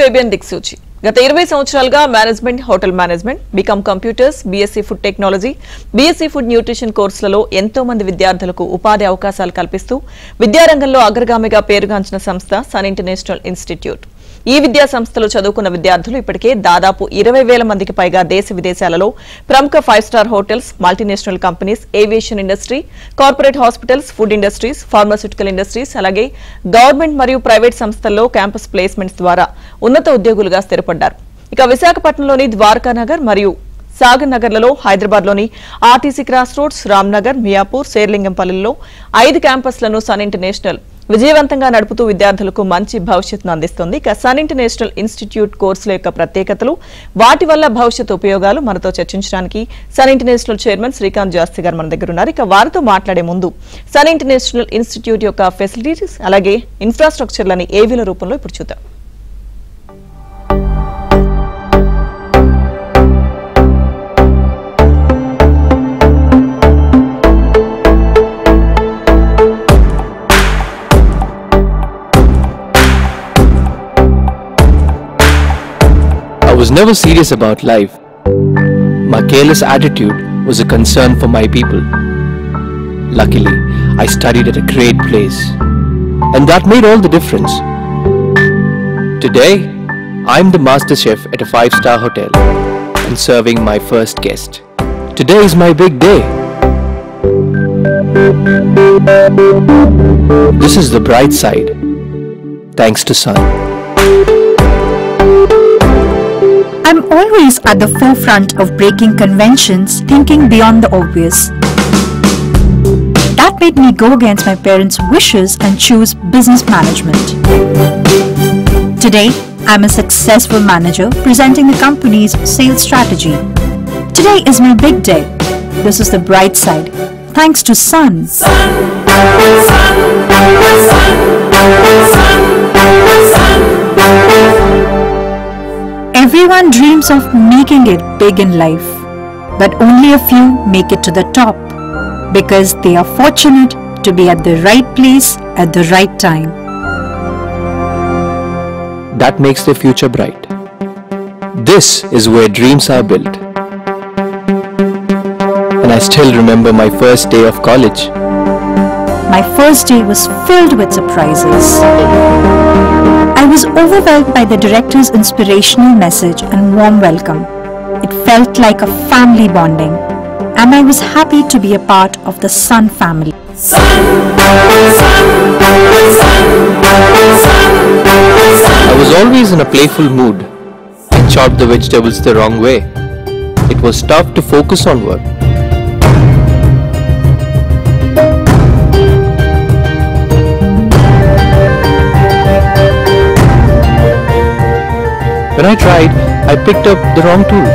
ABN దిక్సూచి. గత 20 సంవత్సరాలుగా management, hotel management, BCom computers, BSc food technology, BSc food nutrition కోర్సులలో ఎంతో మంది విద్యార్థులకు ఉపాధి అవకాశాలు కల్పిస్తూ విద్యారంగంలో అగ్రగామిగా పేరుగాంచిన సంస్థ సన్ ఇంటర్నేషనల్ ఇన్స్టిట్యూట్. ఈ విద్యా సంస్థలో చదువుకున్న విద్యార్థులు ఇప్పటికే దాదాపు 20,000 మందికి పైగా దేశ విదేశాలలో ప్రముఖ 5 star hotels, multinational companies, aviation industry, corporate hospitals, food industries, pharmaceutical industries, అలాగే గవర్నమెంట్ మరియు ప్రైవేట్ సంస్థల్లో క్యాంపస్ ప్లేస్మెంట్స్ ద్వారా ఉన్నత ఉద్యోగులుగా స్థిరపడ్డారు. ఇక విశాఖపట్నంలోని ద్వారకానగర్ మరియు సాగర్ నగర్లలో, హైదరాబాద్లోని RTC cross roads, Ramnagar, Miyapur, శేర్లింగంపల్లిలో 5 క్యాంపస్లను సన్ ఇంటర్నేషనల్ విజయవంతంగా నడుపుతూ విద్యార్థులకు మంచి భవిష్యత్తును అందిస్తుంది. ఇక సన్ ఇంటర్నేషనల్ ఇన్స్టిట్యూట్ కోర్సుల యొక్క ప్రత్యేకతలు, వాటి వల్ల భవిష్యత్ ఉపయోగాలు మనతో చర్చించడానికి సన్ ఇంటర్నేషనల్ చైర్మన్ శ్రీకాంత్ జాస్తి గారు మన దగ్గర ఉన్నారు. ఇక వారితో మాట్లాడే ముందు సన్ ఇంటర్నేషనల్ ఇన్స్టిట్యూట్ యొక్క ఫెసిలిటీస్ అలాగే ఇన్ఫ్రాస్ట్రక్చర్లని ఏవీల రూపంలో ఇప్పుడు చూద్దాం. I was never serious about life. My careless attitude was a concern for my people. Luckily, I studied at a great place, and that made all the difference. Today, I'm the master chef at a 5-star hotel and serving my first guest. Today is my big day. This is the bright side, thanks to Sun. I'm always at the forefront of breaking conventions, thinking beyond the obvious. That made me go against my parents' wishes and choose business management. Today, I'm a successful manager presenting the company's sales strategy. Today is my big day. This is the bright side, thanks to Sun. Everyone dreams of making it big in life, but only a few make it to the top because they are fortunate to be at the right place at the right time. That makes their future bright. This is where dreams are built. And I still remember my first day of college. My first day was filled with surprises. I was overwhelmed by the director's inspirational message and warm welcome. It felt like a family bonding, and I was happy to be a part of the Sun family. I was always in a playful mood. I chopped the vegetables the wrong way. It was tough to focus on work. When I tried, I picked up the wrong tool.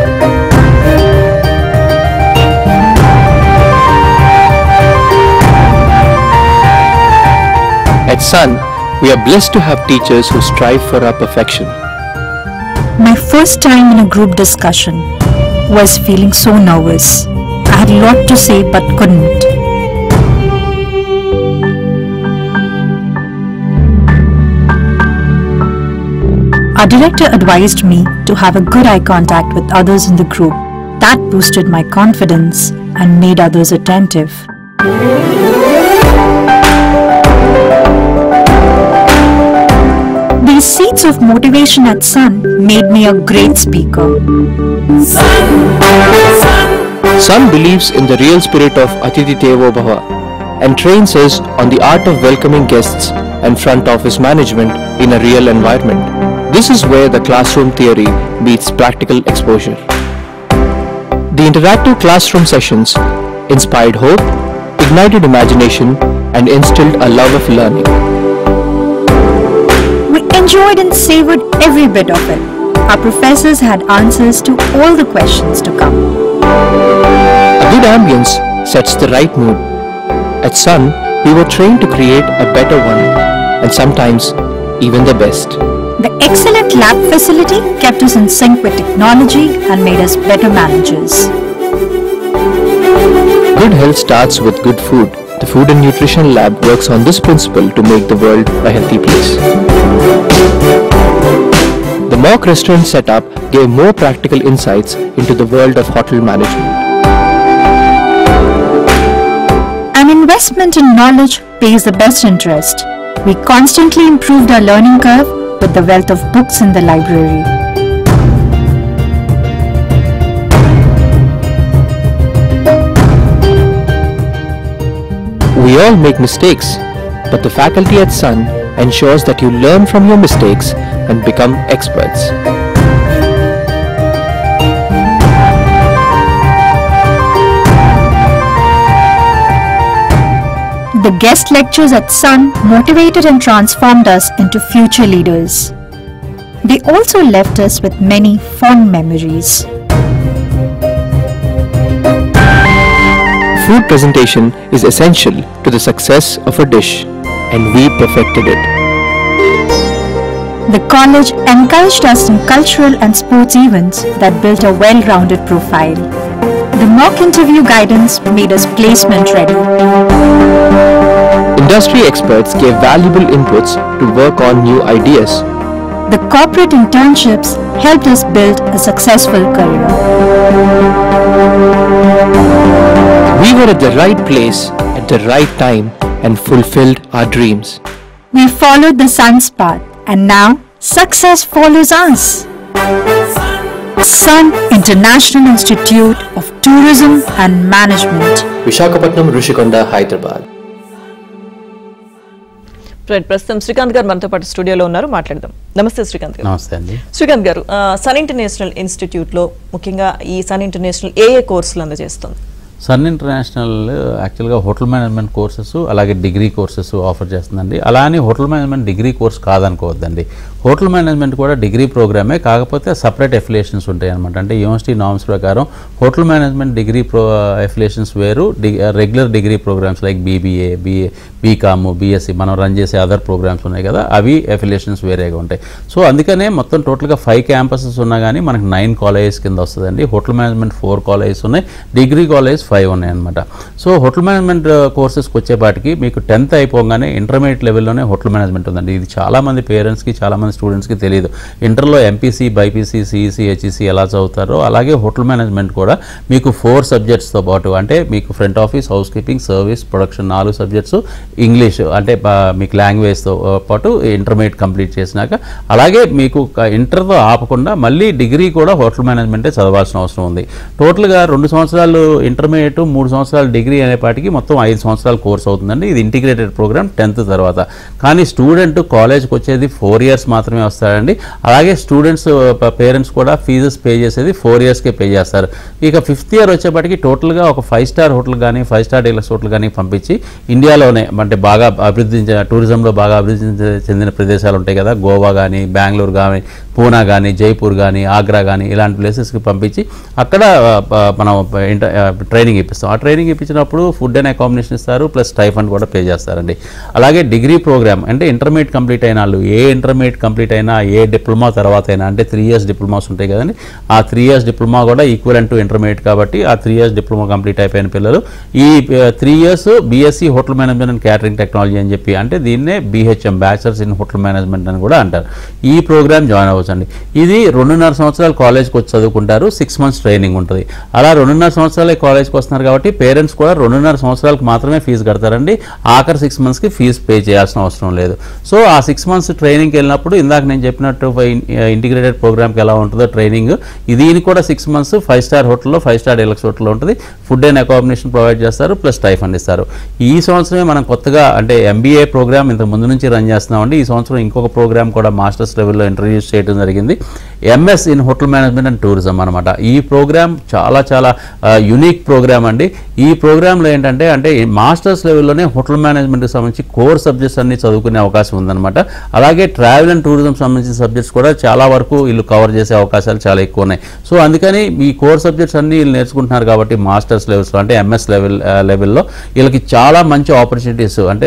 At Sun, we are blessed to have teachers who strive for our perfection. My first time in a group discussion was feeling so nervous. I had a lot to say but couldn't. Our director advised me to have a good eye contact with others in the group. That boosted my confidence and made others attentive. These seeds of motivation at Sun made me a great speaker. Sun believes in the real spirit of Atithi Devo Bhava and trains us on the art of welcoming guests and front office management in a real environment. This is where the classroom theory meets practical exposure. The interactive classroom sessions inspired hope, ignited imagination, and instilled a love of learning. We enjoyed and savored every bit of it. Our professors had answers to all the questions to come. A good ambience sets the right mood. At Sun, we were trained to create a better one, and sometimes even the best. The excellent lab facility kept us in sync with technology and made us better managers. Good health starts with good food. The Food and Nutrition Lab works on this principle to make the world a healthy place. The mock restaurant setup gave more practical insights into the world of hotel management. An investment in knowledge pays the best interest. We constantly improved our learning curve with the wealth of books in the library. We all make mistakes, but the faculty at Sun ensures that you learn from your mistakes and become experts. The guest lectures at Sun motivated and transformed us into future leaders. They also left us with many fond memories. Food presentation is essential to the success of a dish, and we perfected it. The college encouraged us in cultural and sports events that built a well-rounded profile. The mock interview guidance made us placement ready. Industry experts gave valuable inputs to work on new ideas. The corporate internships helped us build a successful career. We were at the right place at the right time and fulfilled our dreams. We followed the Sun's path, and now success follows us. Sun International Institute of Tourism and Management, Visakhapatnam, Rishikonda, Hyderabad. ప్రస్తుతం శ్రీకాంత్ గారు మనతో పాటు స్టూడియోలో ఉన్నారు, మాట్లాడదాం. నమస్తే శ్రీకాంత్ గారు. నమస్తే అండి. శ్రీకాంత్ గారు, సన్ ఇంటర్నేషనల్ ఇన్స్టిట్యూట్లో ముఖ్యంగా ఈ సన్ ఇంటర్నేషనల్ ఏ కోర్సులు అందజేస్తుంది? సన్ ఇంటర్నేషనల్ యాక్చువల్గా హోటల్ మేనేజ్మెంట్ కోర్సెస్ అలాగే డిగ్రీ కోర్సెస్ ఆఫర్ చేస్తుందండి. అలా అని హోటల్ మేనేజ్మెంట్ డిగ్రీ కోర్స్ కాదనుకోవద్దండి. హోటల్ మేనేజ్మెంట్ కూడా డిగ్రీ ప్రోగ్రామే, కాకపోతే సపరేట్ ఎఫిలియేషన్స్ ఉంటాయి అనమాట. అంటే యూనివర్సిటీ నార్మ్స్ ప్రకారం హోటల్ మేనేజ్మెంట్ డిగ్రీ ఎఫిలియేషన్స్ వేరు, regular degree programs like BBA, BCom, BSc మనం రన్ చేసే అదర్ ప్రోగ్రామ్స్ ఉన్నాయి కదా, అవి ఎఫిలియేషన్స్ వేరేగా ఉంటాయి. సో అందుకనే మొత్తం టోటల్గా 5 క్యాంపసెస్ ఉన్నా కానీ మనకు 9 కాలేజెస్ కింద వస్తుందండి. హోటల్ మేనేజ్మెంట్ 4 కాలేజెస్ ఉన్నాయి, డిగ్రీ కాలేజ్ 5 ఉన్నాయన్నమాట. సో హోటల్ మేనేజ్మెంట్ కోర్సెస్కి వచ్చేపాటికి మీకు 10th అయిపోగానే ఇంటర్మీడియట్ లెవెల్లోనే హోటల్ మేనేజ్మెంట్ ఉందండి. ఇది చాలామంది పేరెంట్స్కి, చాలామంది స్టూడెంట్స్కి తెలియదు. ఇంటర్లో ఎంపీసీ, బైపీసీ, సిఈసీ, హెచ్ఈసీ ఎలా చదువుతారో అలాగే హోటల్ మేనేజ్మెంట్ కూడా మీకు 4 సబ్జెక్ట్స్తో పాటు, అంటే మీకు front office, house keeping, service, production 4 subjects, English అంటే మీకు లాంగ్వేజ్తో పాటు ఇంటర్మీడియట్ కంప్లీట్ చేసినాక అలాగే మీకు ఇంటర్తో ఆపకుండా మళ్ళీ డిగ్రీ కూడా హోటల్ మేనేజ్మెంటే చదవాల్సిన అవసరం ఉంది. టోటల్గా 2 సంవత్సరాలు ఇంటర్మీడియట్, 3 సంవత్సరాలు డిగ్రీ అనేపాటికి మొత్తం 5 సంవత్సరాల కోర్స్ అవుతుందండి. ఇది ఇంటిగ్రేటెడ్ ప్రోగ్రామ్ 10th తర్వాత. కానీ స్టూడెంట్ కాలేజ్కి వచ్చేది 4 years మాత్రమే వస్తాడండి. అలాగే స్టూడెంట్స్ పేరెంట్స్ కూడా ఫీజెస్ పే చేసేది 4 yearsకే పే చేస్తారు. ఇక 5th year వచ్చేప్పటికి టోటల్గా ఒక 5-star హోటల్ కానీ 5-star డీలక్స్ హోటల్ కానీ పంపించి ఇండియాలోనే అంటే బాగా అభివృద్ధి టూరిజంలో బాగా అభివృద్ధి చెందిన ప్రదేశాలు ఉంటాయి కదా, గోవా కానీ, బెంగళూరు కానీ, పూనా కానీ, జైపూర్ కానీ, ఆగ్రా కానీ ఇలాంటి ప్లేసెస్కి పంపించి అక్కడ మనం ట్రైనింగ్ ఇప్పిస్తాం. ఆ ట్రైనింగ్ ఇప్పించినప్పుడు ఫుడ్ అండ్ అకామిడేషన్ ఇస్తారు, ప్లస్ స్టైఫండ్ కూడా పే చేస్తారండి. అలాగే డిగ్రీ ప్రోగ్రామ్ అంటే ఇంటర్మీడియట్ కంప్లీట్ అయిన వాళ్ళు, ఏ ఇంటర్మీడియట్ కంప్లీట్ అయినా, ఏ డిప్లొమా తర్వాత అయినా, అంటే 3 years డిప్లొమాస్ ఉంటాయి కదండి, ఆ 3 years డిప్లొమా కూడా ఈక్వలెంట్ టు ఇంటర్మీడియట్ కాబట్టి ఆ 3 years డిప్లొమా కంప్లీట్ అయిపోయిన పిల్లలు ఈ 3 years BSc hotel management and catering technology అని చెప్పి, అంటే దీన్నే BHM bachelors in hotel management అని కూడా అంటారు. ఈ ప్రోగ్రామ్ జాయిన్ అవ్వచ్చండి. ఇది 2.5 సంవత్సరాలు కాలేజ్కి వచ్చి చదువుకుంటారు, 6 months ట్రైనింగ్ ఉంటుంది. అలా 2.5 సంవత్సరాలే కాలేజ్కి వస్తున్నారు కాబట్టి పేరెంట్స్ కూడా 2.5 సంవత్సరాలకు మాత్రమే ఫీజు కడతారండి. ఆఖరి 6 monthsకి ఫీజు పే చేయాల్సిన అవసరం లేదు. సో ఆ 6 months ట్రైనింగ్కి వెళ్ళినప్పుడు ఇందాక నేను చెప్పినట్టు ఇంటిగ్రేటెడ్ ప్రోగ్రామ్కి ఎలా ఉంటుందో ట్రైనింగ్, దీనికి కూడా 6 months 5-star హోటల్లో, 5-star డీలక్స్ హోటల్లో ఉంటుంది. ఫుడ్ అండ్ అకామిడేషన్ ప్రొవైడ్ చేస్తారు, ప్లస్ స్టైఫండ్ ఇస్తారు. ఈ సంవత్సరమే మనం కొత్తగా అంటే MBA ప్రోగ్రామ్ ఇంతకు ముందు నుంచి రన్ చేస్తున్నామండి. ఈ సంవత్సరం ఇంకొక ప్రోగ్రామ్ కూడా మాస్టర్స్ లెవెల్లో ఇంట్రడ్యూస్ చేయడం జరిగింది, MS in hotel management and tourism అనమాట. ఈ ప్రోగ్రామ్ చాలా చాలా యూనిక్ ప్రోగ్రామ్ అండి. ఈ ప్రోగ్రాంలో ఏంటంటే అంటే మాస్టర్స్ లెవెల్లోనే హోటల్ మేనేజ్మెంట్కి సంబంధించి కోర్ సబ్జెక్ట్స్ అన్ని చదువుకునే అవకాశం ఉందన్నమాట. అలాగే ట్రావెల్ అండ్ టూరిజం సంబంధించిన సబ్జెక్ట్స్ కూడా చాలా వరకు వీళ్ళు కవర్ చేసే అవకాశాలు చాలా ఎక్కువ ఉన్నాయి. సో అందుకని ఈ కోర్ సబ్జెక్ట్స్ అన్ని వీళ్ళు నేర్చుకుంటున్నారు కాబట్టి మాస్టర్స్ లెవెల్స్లో అంటే MS లెవెల్లో వీళ్ళకి చాలా మంచి ఆపర్చునిటీస్, అంటే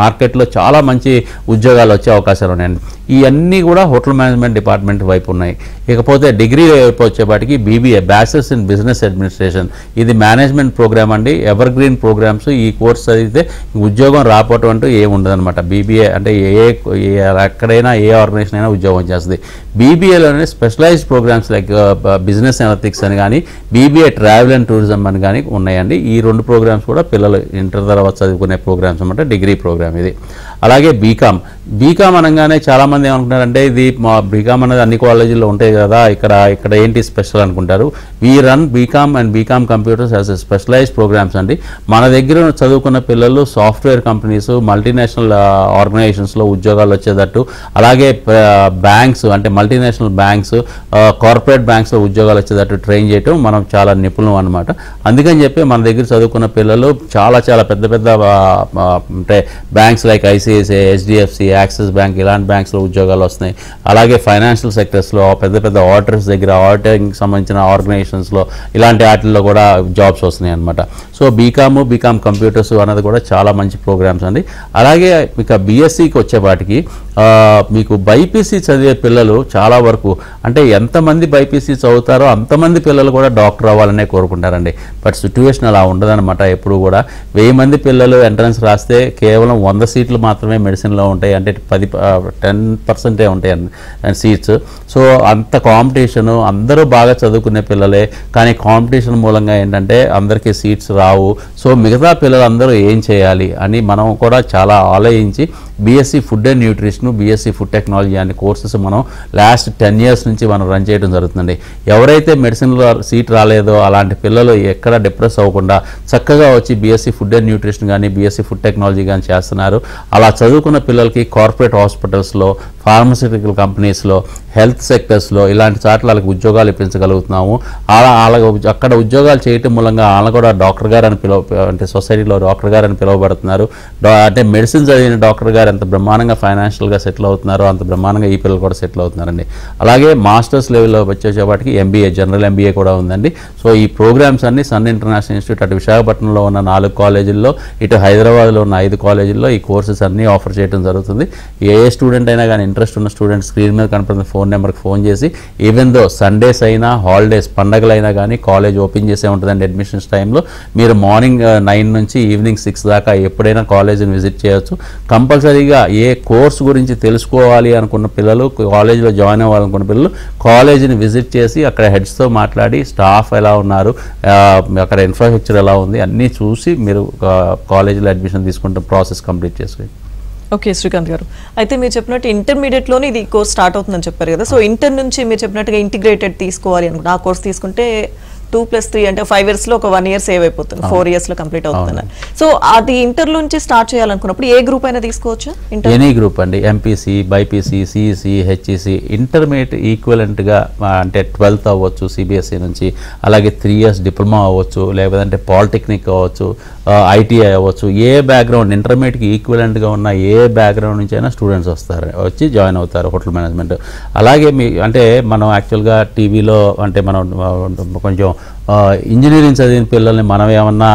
మార్కెట్లో చాలా మంచి ఉద్యోగాలు వచ్చే అవకాశాలు ఉన్నాయండి. ఇవన్నీ కూడా హోటల్ మేనేజ్మెంట్ డిపార్ట్మెంట్ వైపు ఉన్నాయి. ఇకపోతే డిగ్రీ వైపు వచ్చేపాటికి BBA bachelors in business administration, ఇది మేనేజ్మెంట్ ప్రోగ్రామ్ అండి, ఎవర్ గ్రీన్ ప్రోగ్రామ్స్. ఈ కోర్స్ చదివితే ఉద్యోగం రాకపోవటం అంటూ ఏమి ఉండదన్నమాట. BBA అంటే ఎక్కడైనా ఏ ఆర్గనైజేషన్ అయినా ఉద్యోగం చేస్తుంది. BBAలోనే specialized programs like business analytics అని కానీ BBA ట్రావెల్ అండ్ టూరిజం అని కానీ ఉన్నాయండి. ఈ 2 ప్రోగ్రామ్స్ కూడా పిల్లలు ఇంటర్ తర్వాత చదువుకునే ప్రోగ్రామ్స్ అన్నమాట, డిగ్రీ ప్రోగ్రామ్ ఇది. అలాగే బీకామ్ అనగానే చాలామంది ఏమనుకుంటారంటే ఇది మా బీకామ్ అనేది అన్ని కాలేజీల్లో ఉంటాయి కదా, ఇక్కడ ఏంటి స్పెషల్ అనుకుంటారు. We run BCom and BCom computers as a specialized programs అండి. మన దగ్గర చదువుకున్న పిల్లలు సాఫ్ట్వేర్ కంపెనీస్, మల్టీనేషనల్ ఆర్గనైజేషన్స్లో ఉద్యోగాలు వచ్చేటట్టు, అలాగే బ్యాంక్స్ అంటే మల్టీనేషనల్ బ్యాంక్స్, కార్పొరేట్ బ్యాంక్స్లో ఉద్యోగాలు వచ్చేటట్టు ట్రైన్ చేయటం మనం చాలా నిపుణులం అనమాట. అందుకని చెప్పి మన దగ్గర చదువుకున్న పిల్లలు చాలా పెద్ద అంటే banks like ICICI, HDFC, axis bank ఇలాంటి బ్యాంక్స్లో ఉద్యోగాలు వస్తున్నాయి. అలాగే ఫైనాన్షియల్ సెక్టర్స్లో పెద్ద ఆడిటర్స్ దగ్గర, ఆడిటింగ్ సంబంధించిన ఆర్గనైజేషన్స్లో ఇలాంటి వాటిల్లో కూడా జాబ్స్ వస్తున్నాయి అనమాట. సో బీకామ్ కంప్యూటర్స్ అన్నది కూడా చాలా మంచి ప్రోగ్రామ్స్ అండి. అలాగే ఇక BScకి వచ్చేపాటికి మీకు బైపీసీ చదివే పిల్లలు చాలా వరకు అంటే ఎంతమంది బైపీసీ చదువుతారో అంతమంది పిల్లలు కూడా డాక్టర్ అవ్వాలనే కోరుకుంటారండి. బట్ సిట్యువేషన్ అలా ఉండదన్నమాట. ఎప్పుడు కూడా 1000 మంది పిల్లలు ఎంట్రన్స్ రాస్తే కేవలం 100 సీట్లు మాత్రమే మెడిసిన్లో ఉంటాయి, అంటే 10% ఉంటాయి సీట్స్. సో అంత కాంపిటీషను, అందరూ బాగా చదువుకునే పిల్లలే, కానీ కాంపిటీషన్ మూలంగా ఏంటంటే అందరికీ సీట్స్ రావు. సో మిగతా పిల్లలందరూ ఏం చేయాలి అని మనం కూడా చాలా ఆలోచించి BSc food and nutrition, BSc food technology అనే కోర్సెస్ మనం లాస్ట్ 10 years నుంచి మనం రన్ చేయడం జరుగుతుందండి. ఎవరైతే మెడిసిన్లో సీట్ రాలేదో అలాంటి పిల్లలు ఎక్కడ డిప్రెస్ అవ్వకుండా చక్కగా వచ్చి BSc ఫుడ్ అండ్ న్యూట్రిషన్ కానీ BSc ఫుడ్ టెక్నాలజీ కానీ చేస్తున్నారు. అలా చదువుకున్న పిల్లలకి కార్పొరేట్ హాస్పిటల్స్లో, ఫార్మస్యూటికల్ కంపెనీస్లో, హెల్త్ సెక్టర్స్లో ఇలాంటి చోట్ల వాళ్ళకి ఉద్యోగాలు ఇప్పించగలుగుతున్నాము. అక్కడ ఉద్యోగాలు చేయటం మూలంగా వాళ్ళు కూడా డాక్టర్ గారు అని అంటే సొసైటీలో డాక్టర్ గారు అని పిలువబడుతున్నారు. అంటే మెడిసిన్ చదివిన డాక్టర్ గారు ఎంత బ్రహ్మాండంగా ఫైనాన్షియల్గా సెటిల్ అవుతున్నారో అంత బ్రహ్మాండంగా ఈ పిల్లలు కూడా సెటిల్ అవుతున్నారండి. అలాగే మాస్టర్స్ లెవెల్లో వచ్చేసేపటికి MBA, జనరల్ MBA కూడా ఉందండి. సో ఈ ప్రోగ్రామ్స్ అన్ని సన్ ఇంటర్నేషనల్ ఇన్స్టిట్యూట్ అటు విశాఖపట్నంలో ఉన్న 4 కాలేజీల్లో, ఇటు హైదరాబాద్లో ఉన్న 5 కాలేజీల్లో ఈ కోర్సెస్ అన్నీ ఆఫర్ చేయడం జరుగుతుంది. ఏ స్టూడెంట్ అయినా కానీ ఇంట్రెస్ట్ ఉన్న స్టూడెంట్ స్క్రీన్ మీద కనపడుతున్న ఫోన్ నెంబర్కి ఫోన్ చేసి, ఈవెన్ దో సండేస్ అయినా హాలిడేస్ పండగలైనా కానీ కాలేజ్ ఓపెన్ చేసే ఉంటుందండి. అడ్మిషన్స్ టైంలో మీరు మార్నింగ్ 9 నుంచి ఈవినింగ్ 6 దాకా ఎప్పుడైనా కాలేజీని విజిట్ చేయొచ్చు. కంపల్సరీగా ఏ కోర్స్ గురించి తెలుసుకోవాలి అనుకున్న పిల్లలు, కాలేజీలో జాయిన్ అవ్వాలనుకున్న పిల్లలు కాలేజీని విజిట్ చేసి అక్కడ హెడ్స్తో మాట్లాడి స్టాఫ్ ఎలా ఉన్నారు, అక్కడ ఇన్ఫ్రాస్ట్రక్చర్ ఎలా ఉంది అన్నీ చూసి మీరు కాలేజీలో అడ్మిషన్ తీసుకుంటే ప్రాసెస్ కంప్లీట్ చేసుకోండి. ఓకే శ్రీకాంత్ గారు, అయితే మీరు చెప్పినట్టు ఇంటర్మీడియట్లోనే ఇది కోర్స్ స్టార్ట్ అవుతుందని చెప్పారు కదా. సో ఇంటర్ నుంచి మీరు చెప్పినట్టుగా ఇంటిగ్రేటెడ్ తీసుకోవాలి అనుకుంటే ఆ కోర్స్ తీసుకుంటే 2+3 అంటే 5 years లో ఒక 1 year సేవ్ అయిపోతుంది, 4 years లో కంప్లీట్ అవుతుంది. సో అది ఇంటర్ నుంచి స్టార్ట్ చేయాలనుకున్నప్పుడు ఏ గ్రూప్ అయినా తీసుకోవచ్చు? ఎనీ గ్రూప్ అండి, MPC, BIPC, CEC, HEC, intermediate ఈక్వలెంట్గా అంటే 12th అవ్వచ్చు CBSE నుంచి, అలాగే 3 years డిప్లొమా అవ్వచ్చు, లేదంటే పాలిటెక్నిక్ అవ్వచ్చు, ITI అవ్వచ్చు. ఏ బ్యాక్గ్రౌండ్ ఇంటర్మీడియట్కి ఈక్వలెంట్గా ఉన్న ఏ బ్యాక్గ్రౌండ్ నుంచి అయినా స్టూడెంట్స్ వచ్చి జాయిన్ అవుతారు హోటల్ మేనేజ్మెంట్. అలాగే అంటే మనం యాక్చువల్గా టీవీలో అంటే మనం కొంచెం ఇంజనీరింగ్ చదివిన పిల్లల్ని మనం ఏమన్నా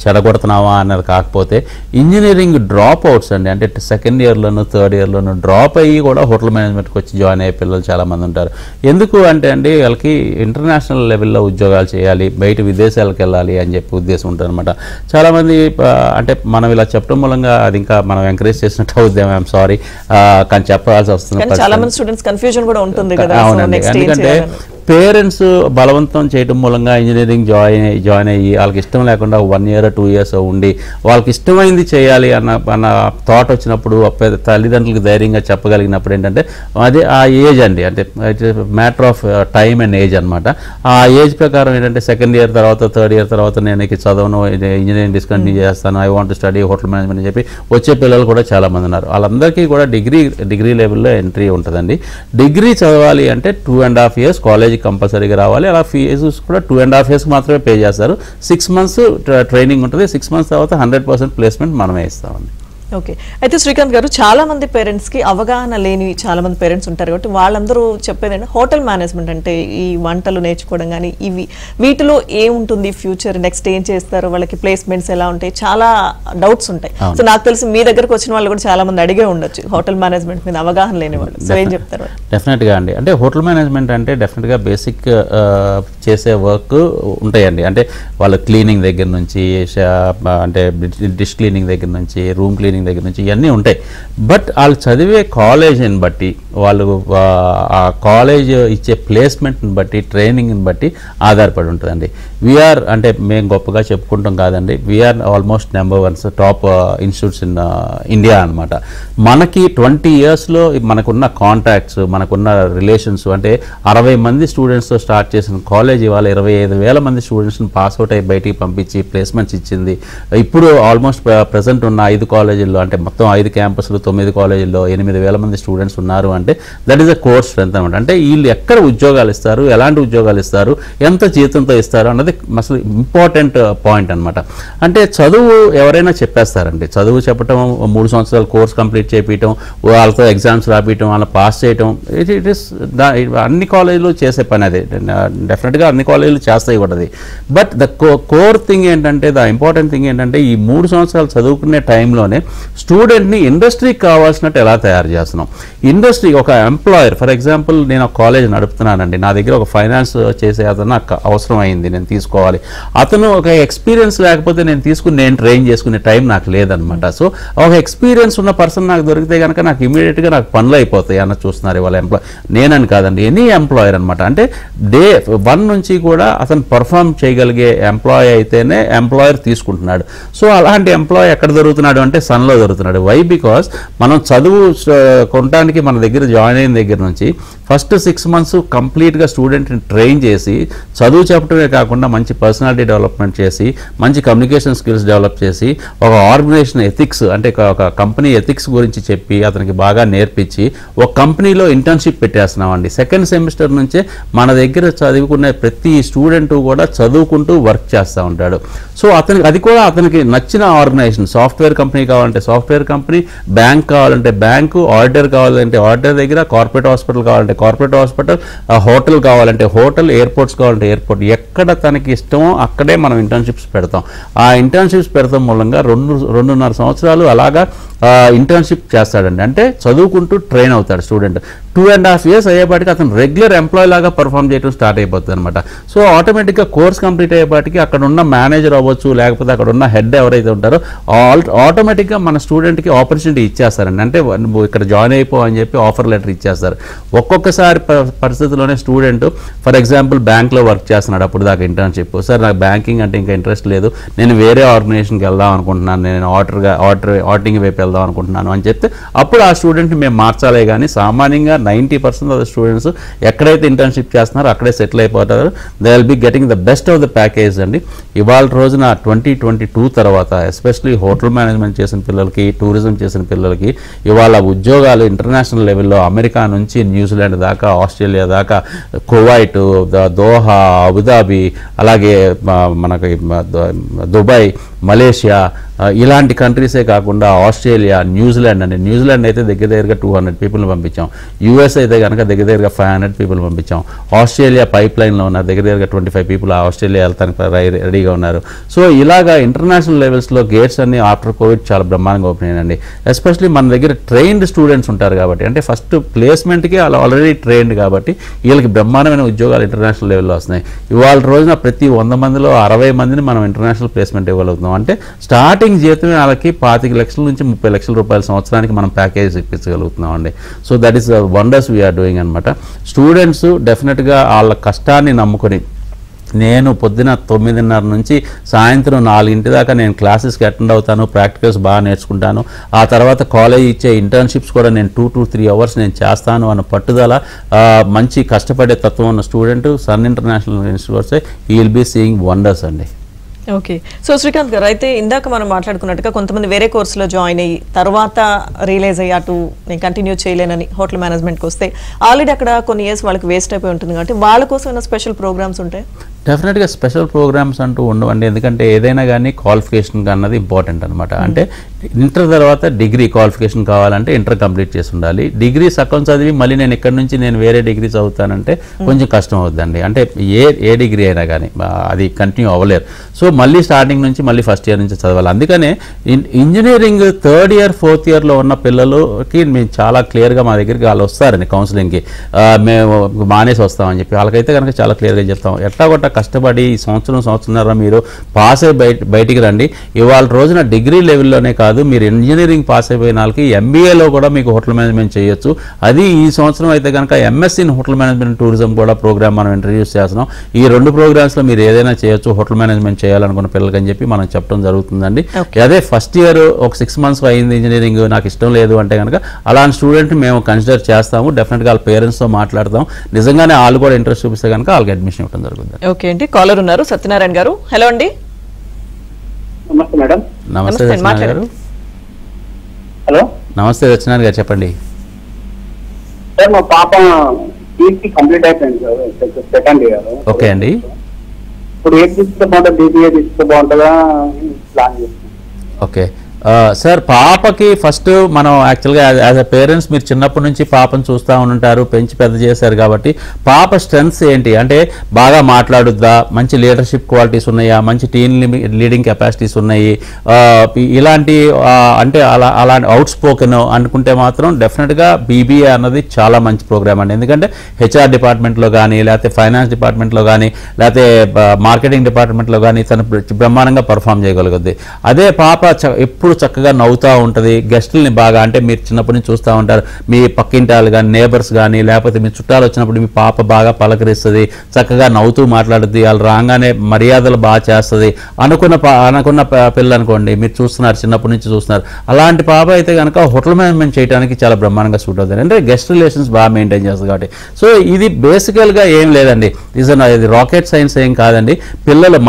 చెడగొడుతున్నావా అన్నది కాకపోతే, ఇంజనీరింగ్ డ్రాప్ అవుట్స్ అండి, అంటే 2nd yearలోను 3rd yearలోను డ్రాప్ అయ్యి కూడా హోటల్ మేనేజ్మెంట్కి వచ్చి జాయిన్ అయ్యే పిల్లలు చాలామంది ఉంటారు. ఎందుకు అంటే అండి వాళ్ళకి ఇంటర్నేషనల్ లెవెల్లో ఉద్యోగాలు చేయాలి, బయట విదేశాలకు వెళ్ళాలి అని చెప్పి ఉద్దేశం ఉంటుంది అనమాట. చాలామంది అంటే మనం ఇలా చెప్పడం మూలంగా అది ఇంకా మనం ఎంకరేజ్ చేసినట్టు అవుద్దాం, ఐఎమ్ సారీ, కానీ చెప్పాల్సి వస్తుంది. చాలా మంది స్టూడెంట్స్ కన్ఫ్యూజన్ కూడా ఉంటుంది కదా. అవునండి, ఎందుకంటే పేరెంట్స్ బలవంతం చేయడం మూలంగా ఇంజనీరింగ్ జాయిన్ అయ్యి వాళ్ళకి ఇష్టం లేకుండా 1 year 2 years ఉండి వాళ్ళకి ఇష్టమైంది చేయాలి అన్న థాట్ వచ్చినప్పుడు తల్లిదండ్రులకు ధైర్యంగా చెప్పగలిగినప్పుడు ఏంటంటే అదే ఆ ఏజ్ అండి, అంటే matter of time and age అనమాట. ఆ ఏజ్ ప్రకారం ఏంటంటే 2nd year తర్వాత 3rd year తర్వాత నేను చదవను, ఇంజనీరింగ్ డిస్కంటిన్యూ చేస్తాను, I want to study hotel management అని చెప్పి వచ్చే పిల్లలు కూడా చాలామంది ఉన్నారు. వాళ్ళందరికీ కూడా డిగ్రీ లెవెల్లో ఎంట్రీ ఉంటుందండి. డిగ్రీ చదవాలి అంటే 2.5 years కాలేజ్ కంపల్సరీగా రావాలి. అలా ఫీజెస్ కూడా 2.5 years మాత్రమే పే చేస్తారు. 6 months ట్రైనింగ్ ఉంటుంది. 6 months తర్వాత 100% ప్లేస్మెంట్ మనమే ఇస్తామండి. ఓకే. అయితే శ్రీకాంత్ గారు, చాలా మంది పేరెంట్స్ కి అవగాహన లేని చాలా మంది పేరెంట్స్ ఉంటారు కాబట్టి వాళ్ళందరూ చెప్పేది ఏంటంటే హోటల్ మేనేజ్మెంట్ అంటే ఈ వంటలు నేర్చుకోవడం కానీ వీటిలో ఏముంటుంది ఫ్యూచర్, నెక్స్ట్ ఏం చేస్తారు, వాళ్ళకి ప్లేస్మెంట్స్ ఎలా ఉంటాయి, చాలా డౌట్స్ ఉంటాయి. సో నాకు తెలిసి మీ దగ్గరకు వచ్చిన వాళ్ళు కూడా చాలా మంది అడిగే ఉండొచ్చు హోటల్ మేనేజ్మెంట్ మీద అవగాహన లేని వాళ్ళు. సో ఏం చెప్తారు? డెఫినెట్గా అండి. అంటే హోటల్ మేనేజ్మెంట్ అంటే డెఫినెట్గా బేసిక్ చేసే వర్క్ ఉంటాయండి. అంటే వాళ్ళ క్లీనింగ్ దగ్గర నుంచి, అంటే డిష్ క్లీనింగ్ దగ్గర నుంచి, రూమ్ క్లీనింగ్ దగ్గర నుంచి ఇవన్నీ ఉంటాయి. బట్ వాళ్ళు చదివే కాలేజీని బట్టి, వాళ్ళు ఆ కాలేజ్ ఇచ్చే ప్లేస్మెంట్ని బట్టి, ట్రైనింగ్ని బట్టి ఆధారపడి ఉంటుందండి. వీఆర్ అంటే మేము గొప్పగా చెప్పుకుంటాం కాదండి, we are almost number 1 top institutes in India అనమాట. మనకి 20 yearsలో మనకున్న కాంటాక్ట్స్, మనకున్న రిలేషన్స్, అంటే 60 మంది స్టూడెంట్స్తో స్టార్ట్ చేసిన కాలేజ్ ఇవాళ 25,000 మంది స్టూడెంట్స్ని పాస్అవుట్ అయ్యి బయటికి పంపించి ప్లేస్మెంట్స్ ఇచ్చింది. ఇప్పుడు ఆల్మోస్ట్ ప్రజెంట్ ఉన్న 5 కాలేజీల్లో, అంటే మొత్తం 5 క్యాంపస్లు 9 కాలేజీల్లో 8,000 మంది స్టూడెంట్స్ ఉన్నారు అంటే that is a core strength అనమాట. అంటే వీళ్ళు ఎక్కడ ఉద్యోగాలు ఇస్తారు, ఎలాంటి ఉద్యోగాలు ఇస్తారు, ఎంత జీతంతో ఇస్తారు అన్నది అసలు ఇంపార్టెంట్ పాయింట్ అనమాట. అంటే చదువు ఎవరైనా చెప్పేస్తారండి, చదువు చెప్పటం, 3 సంవత్సరాలు కోర్స్ కంప్లీట్ చేయించడం, వాళ్ళతో ఎగ్జామ్స్ రాపించడం, వాళ్ళని పాస్ చేయడం, ఇట్ ఈస్ అన్ని కాలేజీలు చేసే పని. అదే డెఫినెట్గా అన్ని కాలేజీలు చేస్తాయి కూడా. బట్ ద కోర్ థింగ్ ఏంటంటే, ద ఇంపార్టెంట్ థింగ్ ఏంటంటే, ఈ 3 సంవత్సరాలు చదువుకునే టైంలోనే స్టూడెంట్ని ఇండస్ట్రీకి కావాల్సినట్టు ఎలా తయారు చేస్తున్నాం. ఇండస్ట్రీ ఒక ఎంప్లాయర్, ఫర్ ఎగ్జాంపుల్ నేను ఒక కాలేజ్ నడుపుతున్నానండి, నా దగ్గర ఒక ఫైనాన్స్ చేసే అతను నాకు అవసరం అయింది, నేను తీసుకోవాలి. అతను ఒక ఎక్స్పీరియన్స్ లేకపోతే నేను ట్రైన్ చేసుకునే టైం నాకు లేదనమాట. సో ఒక ఎక్స్పీరియన్స్ ఉన్న పర్సన్ నాకు దొరికితే కనుక నాకు ఇమీడియట్గా నాకు పనులు అయిపోతాయి అన్న చూస్తున్నారు వాళ్ళ ఎంప్లాయ్. నేనని కాదండి, ఎనీ ఎంప్లాయర్ అనమాట. అంటే డే 1 నుంచి కూడా అతను పర్ఫామ్ చేయగలిగే ఎంప్లాయ్ అయితేనే ఎంప్లాయర్ తీసుకుంటున్నాడు. సో అలాంటి ఎంప్లాయ్ ఎక్కడ దొరుకుతున్నాడు అంటే సన్లో దొరుకుతున్నాడు. వై? బికాస్ మనం చదువు కొనడానికి మన దగ్గర జాయిన్ అయిన దగ్గర నుంచి ఫస్ట్ 6 months కంప్లీట్గా స్టూడెంట్ని ట్రైన్ చేసి, చదువు చెప్పడమే కాకుండా మంచి పర్సనాలిటీ డెవలప్మెంట్ చేసి, మంచి కమ్యూనికేషన్ స్కిల్స్ డెవలప్ చేసి, ఒక ఆర్గనైజేషన్ ఎథిక్స్, అంటే ఒక కంపెనీ ఎథిక్స్ గురించి చెప్పి అతనికి బాగా నేర్పించి ఒక కంపెనీలో ఇంటర్న్షిప్ పెట్టేస్తున్నామండి. 2nd semester నుంచే మన దగ్గర చదువుకునే ప్రతి స్టూడెంట్ కూడా చదువుకుంటూ వర్క్ చేస్తూ ఉంటాడు. సో అది కూడా అతనికి నచ్చిన ఆర్గనైజేషన్, సాఫ్ట్వేర్ కంపెనీ కావాలంటే సాఫ్ట్వేర్ కంపెనీ, బ్యాంక్ కావాలంటే బ్యాంకు, ఆడిటర్ కావాలంటే ఆడిటర్ దగ్గర, కార్పొరేట్ హాస్పిటల్ కావాలంటే కార్పొరేట్ హాస్పిటల్, హోటల్ కావాలంటే హోటల్, ఎయిర్పోర్ట్స్ కావాలంటే ఎయిర్పోర్ట్, ఎక్కడ తనకి ఇష్టమో అక్కడే మనం ఇంటర్న్షిప్స్ పెడతాం. ఆ ఇంటర్న్షిప్స్ పెడతాం మూలంగా 2.5 సంవత్సరాలు అలాగా ఇంటర్న్షిప్ చేస్తాడండి. అంటే చదువుకుంటూ ట్రైన్ అవుతాడు స్టూడెంట్. 2.5 years అయ్యేపాటికి అతను రెగ్యులర్ ఎంప్లాయ్ లాగా పర్ఫామ్ చేయడం స్టార్ట్ అయిపోతుంది అనమాట. సో ఆటోమేటిక్గా కోర్స్ కంప్లీట్ అయ్యేపాటికి అక్కడ ఉన్న మేనేజర్ అవ్వచ్చు, లేకపోతే అక్కడ ఉన్న హెడ్ ఎవరైతే ఉంటారో ఆటోమేటిక్గా మన స్టూడెంట్కి ఆపర్చునిటీ ఇచ్చేస్తారండి. అంటే నువ్వు ఇక్కడ జాయిన్ అయిపో అని చెప్పి ఆఫర్ లెటర్ ఇచ్చేస్తారు. ఒక్కొక్కసారి పరిస్థితిలోనే స్టూడెంట్ ఫర్ ఎగ్జాంపుల్ బ్యాంక్లో వర్క్ చేస్తున్నాడు, అప్పుడు దాకా ఇంటర్న్షిప్, సార్ నాకు బ్యాంకింగ్ అంటే ఇంకా ఇంట్రెస్ట్ లేదు, నేను వేరే ఆర్గనైజేషన్కి వెళ్దాం అనుకుంటున్నాను, నేను ఆడిటింగ్ వైపు వెళ్దాం అనుకుంటున్నాను అని చెప్తే అప్పుడు ఆ స్టూడెంట్ని మేము మార్చాలే. కానీ సామాన్యంగా 90% ఆఫ్ ద స్టూడెంట్స్ ఎక్కడైతే ఇంటర్న్షిప్ చేస్తున్నారో అక్కడే సెటిల్ అయిపోతారు. They will be getting the best of the package అండి. ఇవాళ రోజున 2022 తర్వాత ఎస్పెషలీ హోటల్ మేనేజ్మెంట్ చేసిన పిల్లలకి, టూరిజం చేసిన పిల్లలకి ఇవాళ ఉద్యోగాలు ఇంటర్నేషనల్ లెవెల్లో అమెరికా నుంచి న్యూజిలాండ్ దాకా, ఆస్ట్రేలియా దాకా, కువైట్, దోహా, అబుదాబి, అలాగే మనకి దుబాయ్, మలేషియా, ఇలాంటి కంట్రీసే కాకుండా ఆస్ట్రేలియా, న్యూజిలాండ్ అండి. న్యూజిలాండ్ అయితే దగ్గరగా 200 పీపుల్ని పంపించాం. యూఎస్ అయితే కనుక దగ్గరగా 500 పీపుల్ పంపించాం. ఆస్ట్రేలియా పైప్ లైన్లో ఉన్నారు, దగ్గరగా 25 పీపుల్ ఆస్ట్రేలియా వెళ్తానికి రెడీగా ఉన్నారు. సో ఇలాగా ఇంటర్నేషనల్ లెవెల్స్లో గేట్స్ అన్ని ఆఫ్టర్ కోవిడ్ చాలా బ్రహ్మాండంగా ఓపెన్ అయ్యాయండి. ఎస్పెషలీ మన దగ్గర ట్రైన్డ్ స్టూడెంట్స్ ఉంటారు కాబట్టి, అంటే ఫస్ట్ ప్లేస్మెంట్కి అలా ఆల్రెడీ ట్రైన్డ్ కాబట్టి వీళ్ళకి బ్రహ్మాండమైన ఉద్యోగాలు ఇంటర్నేషనల్ లెవెల్లో వస్తున్నాయి. ఇవాళ రోజున ప్రతి 100 మందిలో 60 మందిని మనం ఇంటర్నేషనల్ ప్లేస్మెంట్ ఇవ్వగలుగుతున్నాం. అంటే స్టార్టింగ్ జీతమే వాళ్ళకి 25 లక్షల నుంచి 30 లక్షల రూపాయల సంవత్సరానికి మనం ప్యాకేజ్ ఇప్పించగలుగుతున్నాం అండి. So that is wonders we are doing అనమాట. స్టూడెంట్స్ డెఫినెట్గా వాళ్ళ కష్టాన్ని నమ్ముకొని, నేను పొద్దున 9:30 నుంచి సాయంత్రం 4 దాకా నేను క్లాసెస్కి అటెండ్ అవుతాను, ప్రాక్టికల్స్ బాగా నేర్చుకుంటాను, ఆ తర్వాత కాలేజ్ ఇచ్చే ఇంటర్న్షిప్స్ కూడా నేను 2 to 3 hours నేను చేస్తాను అన్న పట్టుదల, మంచి కష్టపడే తత్వం ఉన్న స్టూడెంట్ సన్ ఇంటర్నేషనల్ ఇన్స్టిట్యూట్స్ ఈ విల్ బీ సీయింగ్ వండర్స్ అండి. ఓకే. సో శ్రీకాంత్ గారు, అయితే ఇందాక మనం మాట్లాడుకున్నట్టుగా కొంతమంది వేరే కోర్సులో జాయిన్ అయ్యి తర్వాత రియలైజ్ అయ్యి అటు నేను కంటిన్యూ చేయలేనని హోటల్ మేనేజ్మెంట్కి వస్తే ఆల్రెడీ అక్కడ కొన్ని ఇయర్స్ వాళ్ళకి వేస్ట్ అయిపోయి ఉంటుంది కాబట్టి వాళ్ళ కోసం ఏమైనా స్పెషల్ ప్రోగ్రామ్స్ ఉంటాయి? డెఫినెట్గా స్పెషల్ ప్రోగ్రామ్స్ అంటూ ఉండవండి. ఎందుకంటే ఏదైనా కానీ క్వాలిఫికేషన్ అన్నది ఇంపార్టెంట్ అనమాట. అంటే ఇంటర్ తర్వాత డిగ్రీ క్వాలిఫికేషన్ కావాలంటే ఇంటర్ కంప్లీట్ చేసి ఉండాలి. డిగ్రీ సగం చదివి మళ్ళీ నేను ఇక్కడ నుంచి నేను వేరే డిగ్రీ చదువుతానంటే కొంచెం కష్టం అవుతుందండి. అంటే ఏ డిగ్రీ అయినా కానీ అది కంటిన్యూ అవ్వలేరు. సో మళ్ళీ స్టార్టింగ్ నుంచి మళ్ళీ ఫస్ట్ ఇయర్ నుంచి చదవాలి. అందుకనే ఇంజనీరింగ్ థర్డ్ ఇయర్ ఫోర్త్ ఇయర్లో ఉన్న పిల్లలకి మేము చాలా క్లియర్గా మా దగ్గరికి వాళ్ళు వస్తారండి కౌన్సిలింగ్కి, మేము మానేసి వస్తామని చెప్పి వాళ్ళకైతే కనుక చాలా క్లియర్గా చెప్తాం. ఎట్లా కొట్ట కష్టపడి ఈ సంవత్సరంన్నర మీరు పాస్ అయి బయటికి రండి. ఇవాళ రోజున డిగ్రీ లెవెల్లోనే కాదు, మీరు ఇంజనీరింగ్ పాస్ అయిపోయిన వాళ్ళకి ఎంబీఏలో కూడా మీకు హోటల్ మేనేజ్మెంట్ చేయొచ్చు. అది ఈ సంవత్సరం అయితే కనుక MSc in hotel management tourism కూడా ప్రోగ్రామ్ మనం ఇంట్రడ్యూస్ చేస్తున్నాం. ఈ 2 ప్రోగ్రామ్స్లో మీరు ఏదైనా చేయొచ్చు, హోటల్ మేనేజ్మెంట్ చేయాలనుకున్న పిల్లలకి అని చెప్పి మనం చెప్పడం జరుగుతుందండి. అదే ఫస్ట్ ఇయర్ ఒక 6 months అయింది ఇంజనీరింగ్ నాకు ఇష్టం లేదు అంటే కనుక అలాంటి స్టూడెంట్ మేము కన్సిడర్ చేస్తాము. డెఫినెట్గా వాళ్ళ పేరెంట్స్తో మాట్లాడతాం. నిజంగానే వాళ్ళు కూడా ఇంట్రెస్ట్ చూపిస్తే కనుక వాళ్ళకి అడ్మిషన్ ఇవ్వడం జరుగుతుంది. ఓకే అండి, కాలర్ ఉన్నారు సత్యనారాయణ గారు. హలో అండి. నమస్తే మేడం. నమస్తే సత్యనారాయణ గారు. హలో నమస్తే సత్యనారాయణ గారు, చెప్పండి. సార్ మా పాప పీసీ కంప్లీట్ అయిపోయింది సార్, సెకండ్ ఇయర్. ఓకే అండి. ఇప్పుడు ఏది తీసుకుంటే బాగుంటుంది, బీబీఏ తీసుకుంటే బాగుంటుందా ప్లాన్ చేస్తున్నాం. ఓకే సార్, పాపకి ఫస్ట్ మనం యాక్చువల్గా యాజ్ అ పేరెంట్స్ మీరు చిన్నప్పటి నుంచి పాపను చూస్తూ ఉంటారు, పెంచి పెద్ద చేశారు కాబట్టి పాప స్ట్రెంగ్స్ ఏంటి అంటే బాగా మాట్లాడుద్దా, మంచి లీడర్షిప్ క్వాలిటీస్ ఉన్నాయా, మంచి టీమ్ లీడింగ్ కెపాసిటీస్ ఉన్నాయి, ఇలాంటి అంటే అలాంటి అవుట్ స్పోకెన్ అనుకుంటే మాత్రం డెఫినెట్గా బీబీఏ అన్నది చాలా మంచి ప్రోగ్రామ్ అండి. ఎందుకంటే హెచ్ఆర్ డిపార్ట్మెంట్లో కానీ, లేకపోతే ఫైనాన్స్ డిపార్ట్మెంట్లో కానీ, లేకపోతే మార్కెటింగ్ డిపార్ట్మెంట్లో కానీ తను బ్రహ్మాండంగా పర్ఫామ్ చేయగలుగుద్ది. అదే పాప ఎప్పుడు చక్కగా నవ్వుతూ ఉంటుంది, గెస్టుల్ని బాగా అంటే మీరు చిన్నప్పటి నుంచి చూస్తూ ఉంటారు, మీ పక్కింటి వాళ్ళు కానీ, నేబర్స్ కానీ, లేకపోతే మీ చుట్టాలు వచ్చినప్పుడు మీ పాప బాగా పలకరిస్తుంది, చక్కగా నవ్వుతూ మాట్లాడుద్ది, వాళ్ళు రాగానే మర్యాదలు బాగా చేస్తుంది అనుకున్న పిల్ల అనుకోండి, మీరు చూస్తున్నారు చిన్నప్పటి నుంచి చూస్తున్నారు. అలాంటి పాప అయితే కనుక హోటల్ మేనేజ్మెంట్ చేయడానికి చాలా బ్రహ్మాండంగా సూట్ అవుతుంది. అంటే గెస్ట్ రిలేషన్స్ బాగా మెయింటైన్ చేస్తుంది కాబట్టి. సో ఇది బేసికల్గా ఏం లేదండి, ఇది రాకెట్ సైన్స్ ఏం కాదండి.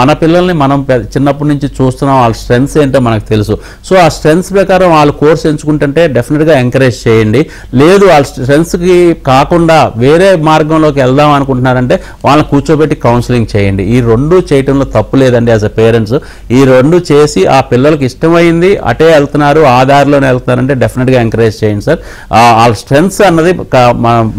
మన పిల్లల్ని మనం చిన్నప్పటి నుంచి చూస్తున్నాం, వాళ్ళ స్ట్రెంగ్స్ ఏంటో మనకు తెలుసు. సో ఆ స్ట్రెంగ్స్ ప్రకారం వాళ్ళు కోర్స్ ఎంచుకుంటుంటే డెఫినెట్గా ఎంకరేజ్ చేయండి. లేదు వాళ్ళ స్ట్రెంగ్స్కి కాకుండా వేరే మార్గంలోకి వెళ్దాం అనుకుంటున్నారంటే వాళ్ళని కూర్చోబెట్టి కౌన్సిలింగ్ చేయండి. ఈ 2 చేయటంలో తప్పు లేదండి. యాజ్ అ పేరెంట్స్ ఈ 2 చేసి ఆ పిల్లలకి ఇష్టమైంది అటే వెళ్తున్నారు, ఆ దారిలోనే వెళ్తున్నారంటే డెఫినెట్గా ఎంకరేజ్ చేయండి సార్. వాళ్ళ స్ట్రెంగ్స్ అన్నది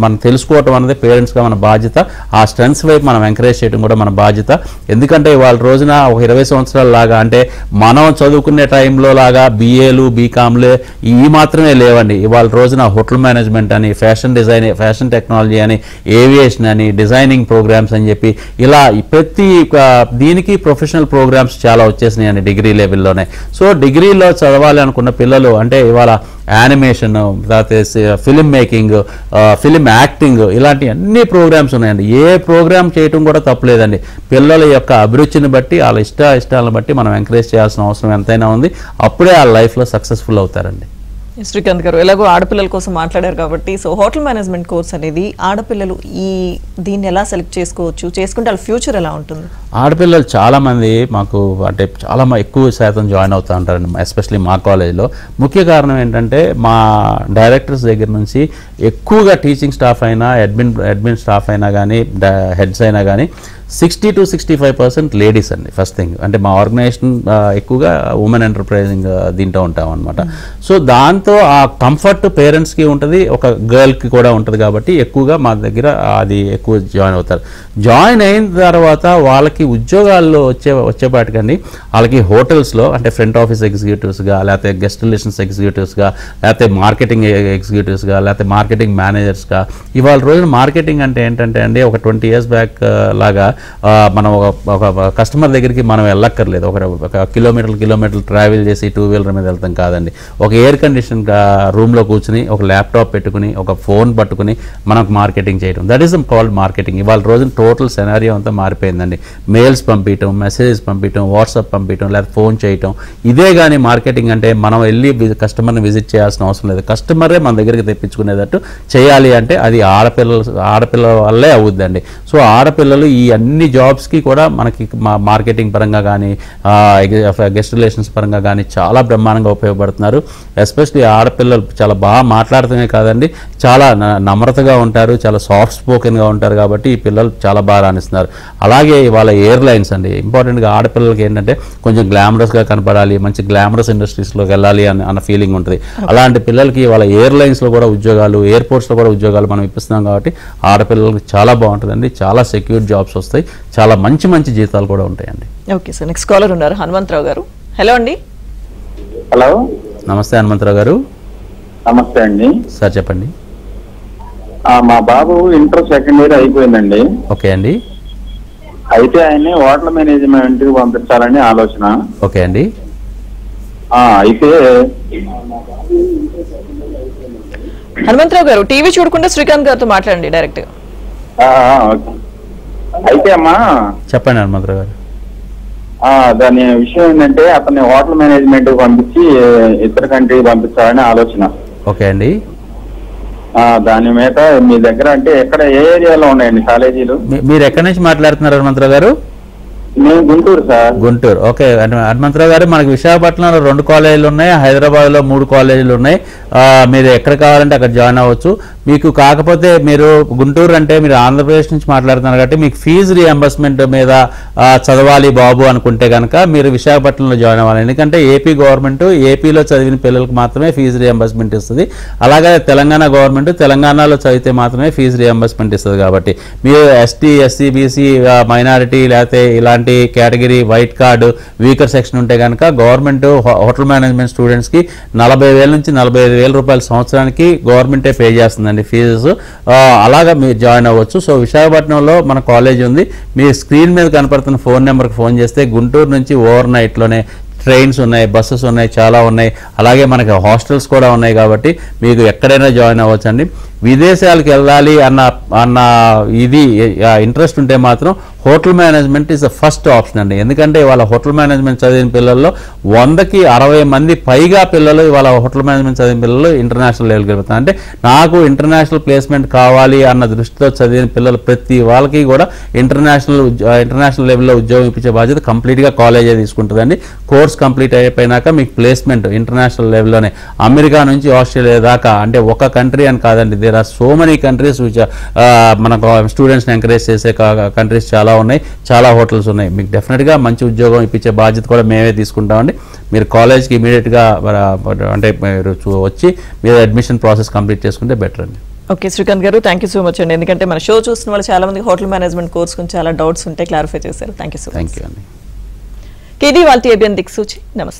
మనం తెలుసుకోవటం అన్నది పేరెంట్స్గా మన బాధ్యత. ఆ స్ట్రెంగ్స్ వైపు మనం ఎంకరేజ్ చేయడం కూడా మన బాధ్యత. ఎందుకంటే వాళ్ళ రోజున ఒక 20 సంవత్సరాల లాగా అంటే మనం చదువుకునే టైంలో లాగా బిఏలు బీకామ్లు ఇవి మాత్రమే లేవండి. ఇవాళ రోజున హోటల్ మేనేజ్మెంట్ అని, ఫ్యాషన్ టెక్నాలజీ అని, ఏవియేషన్ అని, డిజైనింగ్ ప్రోగ్రామ్స్ అని చెప్పి ఇలా ప్రతి దీనికి ప్రొఫెషనల్ ప్రోగ్రామ్స్ చాలా వచ్చేసినాయండి డిగ్రీ లెవెల్లోనే. సో డిగ్రీలో చదవాలి అనుకున్న పిల్లలు అంటే ఇవాళ యానిమేషన్, లేకపోతే ఫిలిం మేకింగ్, ఫిలిం యాక్టింగ్ ఇలాంటి అన్ని ప్రోగ్రామ్స్ ఉన్నాయండి. ఏ ప్రోగ్రామ్ చేయటం కూడా తప్పలేదండి. పిల్లల యొక్క అభిరుచిని బట్టి వాళ్ళ ఇష్టాలను బట్టి మనం ఎంకరేజ్ చేయాల్సిన అవసరం ఎంతైనా ఉంది. అప్పుడే వాళ్ళ లైఫ్లో సక్సెస్ఫుల్ అవుతారండి. శ్రీకాంత్ గారు, ఎలాగో ఆడపిల్లల కోసం మాట్లాడారు కాబట్టి, సో హోటల్ మేనేజ్మెంట్ కోర్స్ అనేది ఆడపిల్లలు దీన్ని ఎలా సెలెక్ట్ చేసుకోవచ్చు, చేసుకుంటే వాళ్ళ ఫ్యూచర్ ఎలా ఉంటుంది? ఆడపిల్లలు చాలామంది మాకు అంటే చాలా ఎక్కువ శాతం జాయిన్ అవుతూ ఉంటారండి, ఎస్పెషలీ మా కాలేజ్లో. ముఖ్య కారణం ఏంటంటే మా డైరెక్టర్స్ దగ్గర నుంచి ఎక్కువగా టీచింగ్ స్టాఫ్ అయినా, అడ్మిన్ స్టాఫ్ అయినా కానీ, హెడ్స్ అయినా కానీ 60 to 65% లేడీస్ అండి. ఫస్ట్ థింగ్ అంటే మా ఆర్గనైజేషన్ ఎక్కువగా ఉమెన్ ఎంటర్ప్రైజింగ్ దీంట్లో ఉంటాం అనమాట. సో దాంతో ఆ కంఫర్ట్ పేరెంట్స్కి ఉంటుంది, ఒక గర్ల్కి కూడా ఉంటుంది కాబట్టి ఎక్కువగా మా దగ్గర అది ఎక్కువ జాయిన్ అవుతారు. జాయిన్ అయిన తర్వాత వాళ్ళకి ఉద్యోగాల్లో వచ్చేపాటికండి వాళ్ళకి హోటల్స్లో అంటే ఫ్రంట్ ఆఫీస్ ఎగ్జిక్యూటివ్స్గా, లేకపోతే గెస్ట్ రిలేషన్స్ ఎగ్జిక్యూటివ్స్గా, లేకపోతే మార్కెటింగ్ ఎగ్జిక్యూటివ్స్గా, లేకపోతే మార్కెటింగ్ మేనేజర్స్గా. ఇవాళ రోజున మార్కెటింగ్ అంటే ఏంటంటే అండి, ఒక 20 years బ్యాక్ లాగా మనం ఒక కస్టమర్ దగ్గరికి మనం వెళ్ళక్కర్లేదు, ఒక కిలోమీటర్లు ట్రావెల్ చేసి 2-wheeler మీద వెళ్తాం కాదండి. ఒక ఎయిర్ కండిషన్ రూమ్లో కూర్చుని, ఒక ల్యాప్టాప్ పెట్టుకుని, ఒక ఫోన్ పట్టుకుని మనకు మార్కెటింగ్ చేయడం, దట్ ఈస్ కాల్డ్ మార్కెటింగ్. ఇవాళ రోజున టోటల్ సెనారియో అంతా మారిపోయిందండి. మెయిల్స్ పంపించడం, మెసేజెస్ పంపించడం, వాట్సాప్ పంపించడం, లేదా ఫోన్ చేయటం, ఇదే కానీ మార్కెటింగ్ అంటే. మనం వెళ్ళి కస్టమర్ని విజిట్ చేయాల్సిన అవసరం లేదు, కస్టమరే మన దగ్గరికి తెప్పించుకునేటట్టు చేయాలి అంటే అది ఆడపిల్లల వల్లే అవుద్దండి. సో ఆడపిల్లలు ఈ అన్ని జాబ్స్కి కూడా మనకి మార్కెటింగ్ పరంగా కానీ గెస్ట్ రిలేషన్స్ పరంగా కానీ చాలా బ్రహ్మాండంగా ఉపయోగపడుతున్నారు. ఎస్పెషల్లీ ఆడపిల్లలు చాలా బాగా మాట్లాడటమే కాదండి, చాలా నమ్రతగా ఉంటారు, చాలా సాఫ్ట్ స్పోకెన్గా ఉంటారు. కాబట్టి ఈ పిల్లలు చాలా బాగా రాణిస్తున్నారు. అలాగే వాళ్ళ ఎయిర్లైన్స్ అండి, ఇంపార్టెంట్గా ఆడపిల్లలకి ఏంటంటే కొంచెం గ్లామరస్గా కనపడాలి, మంచి గ్లామరస్ ఇండస్ట్రీస్లోకి వెళ్ళాలి అన్న ఫీలింగ్ ఉంటుంది. అలాంటి పిల్లలకి వాళ్ళ ఎయిర్లైన్స్లో కూడా ఉద్యోగాలు, ఎయిర్పోర్ట్స్లో కూడా ఉద్యోగాలు మనం ఇప్పిస్తున్నాం. కాబట్టి ఆడపిల్లలకి చాలా బాగుంటుందండి, చాలా సెక్యూర్ జాబ్స్ వస్తాయి, చాలా మంచి మంచి జీతాలు కూడా ఉంటాయండి. ఓకే సార్, నెక్స్ట్ కాలర్ ఉన్నారు హనుమంతరావు గారు. హలో అండి. హలో, నమస్తే హనుమంతరావు గారు. నమస్తే అండి సార్ చెప్పండి. మా బాబు ఇంటర్ సెకండ్ ఇయర్ అయిపోయిందండి. ఓకే అండి. అయితే ఆయన్ని హోటల్ మేనేజ్మెంట్ కి పంపించాలని ఆలోచన. ఓకే అండి. అయితే హనుమంతరావు గారు టీవీ చూడకుండా శ్రీకాంత్ గారితో మాట్లాడండి డైరెక్ట్. అయితే అమ్మా చెప్పండి హనుమంతరావు గారు. దాని విషయం ఏంటంటే అతన్ని హోటల్ మేనేజ్మెంట్ కి పంపించి ఇతర కంట్రీకి పంపించాలని ఆలోచన. ఓకే అండి. దాని మీద మీ దగ్గర అంటే ఎక్కడ ఏ ఏరియాలో ఉన్నాయండి కాలేజీలు? మీరు ఎక్కడి నుంచి మాట్లాడుతున్నారు హనుమంతరావు గారు? నేను గుంటూరు సార్. గుంటూరు. ఓకే హనుమంతరావు గారు, మనకి విశాఖపట్నంలో 2 కాలేజీలు ఉన్నాయి, హైదరాబాద్లో 3 కాలేజీలు ఉన్నాయి. మీరు ఎక్కడ కావాలంటే అక్కడ జాయిన్ అవ్వచ్చు. మీకు కాకపోతే మీరు గుంటూరు అంటే మీరు ఆంధ్రప్రదేశ్ నుంచి మాట్లాడుతున్నారు కాబట్టి మీకు ఫీజు రియంబర్స్మెంట్ మీద చదవాలి బాబు అనుకుంటే కనుక మీరు విశాఖపట్నంలో జాయిన్ అవ్వాలి. ఎందుకంటే ఏపీ గవర్నమెంట్ ఏపీలో చదివిన పిల్లలకు మాత్రమే ఫీజు రియంబర్స్మెంట్ ఇస్తుంది. అలాగే తెలంగాణ గవర్నమెంట్ తెలంగాణలో చదివితే మాత్రమే ఫీజు రియంబర్స్మెంట్ ఇస్తుంది. కాబట్టి మీరు ఎస్టీ, ఎస్సీ, బీసీ, మైనారిటీ లేకపోతే ఇలాంటి category, white card, weaker section ఉంటే కనుక గవర్నమెంట్ హోటల్ మేనేజ్మెంట్ స్టూడెంట్స్కి 40,000 నుంచి 45,000 రూపాయల సంవత్సరానికి గవర్నమెంటే పే చేస్తుందండి ఫీజు. అలాగా మీరు జాయిన్ అవ్వచ్చు. సో విశాఖపట్నంలో మన కాలేజ్ ఉంది. మీ స్క్రీన్ మీద కనపడుతున్న ఫోన్ నెంబర్కి ఫోన్ చేస్తే గుంటూరు నుంచి ఓవర్ నైట్లోనే ట్రైన్స్ ఉన్నాయి, బస్సెస్ ఉన్నాయి, చాలా ఉన్నాయి. అలాగే మనకి హాస్టల్స్ కూడా ఉన్నాయి. కాబట్టి మీకు ఎక్కడైనా జాయిన్ అవ్వచ్చు అండి. విదేశాలకు వెళ్ళాలి అన్న ఇది ఇంట్రెస్ట్ ఉంటే మాత్రం hotel management is the first option అండి. ఎందుకంటే ఇవాళ హోటల్ మేనేజ్మెంట్ చదివిన పిల్లల్లో 100కి 60 మంది పైగా పిల్లలు ఇవాళ హోటల్ మేనేజ్మెంట్ చదివిన పిల్లలు ఇంటర్నేషనల్ లెవెల్కి వెళ్తారు. అంటే నాకు ఇంటర్నేషనల్ ప్లేస్మెంట్ కావాలి అన్న దృష్టితో చదివిన పిల్లలు ప్రతి వాళ్ళకి కూడా ఇంటర్నేషనల్ లెవెల్లో ఉద్యోగం ఇప్పించే బాధ్యత కంప్లీట్గా కాలేజే తీసుకుంటుందండి. కోర్స్ కంప్లీట్ అయిపోయినాక మీకు ప్లేస్మెంట్ ఇంటర్నేషనల్ లెవెల్లోనే అమెరికా నుంచి ఆస్ట్రేలియా దాకా, అంటే ఒక కంట్రీ అని కాదండి, there are so many countries which మనకు స్టూడెంట్స్ని ఎంకరేజ్ చేసే కంట్రీస్ చాలా ఉన్నాయి, చాలా హోటల్స్ ఉన్నాయి. మీకు డెఫినెట్గా మంచి ఉద్యోగం ఇప్పించే బాధ్యత కూడా మేమే తీసుకుంటామండి. మీరు కాలేజ్కి ఇమీడియట్గా అంటే మీరు వచ్చి మీరు అడ్మిషన్ ప్రాసెస్ కంప్లీట్ చేసుకుంటే బెటర్ అండి. ఓకే శ్రీకాంత్ గారు, థ్యాంక్ యూ సో మచ్ అండి. ఎందుకంటే మన షో చూస్తున్న వాళ్ళు చాలా మంది హోటల్ మేనేజ్మెంట్ కోర్స్ గురించి చాలా డౌట్స్ ఉంటే క్లారిఫై చేశారు. Thank you so much. Thank you అండి. కేడీ వాళ్ళ దిక్సూచి. నమస్తే.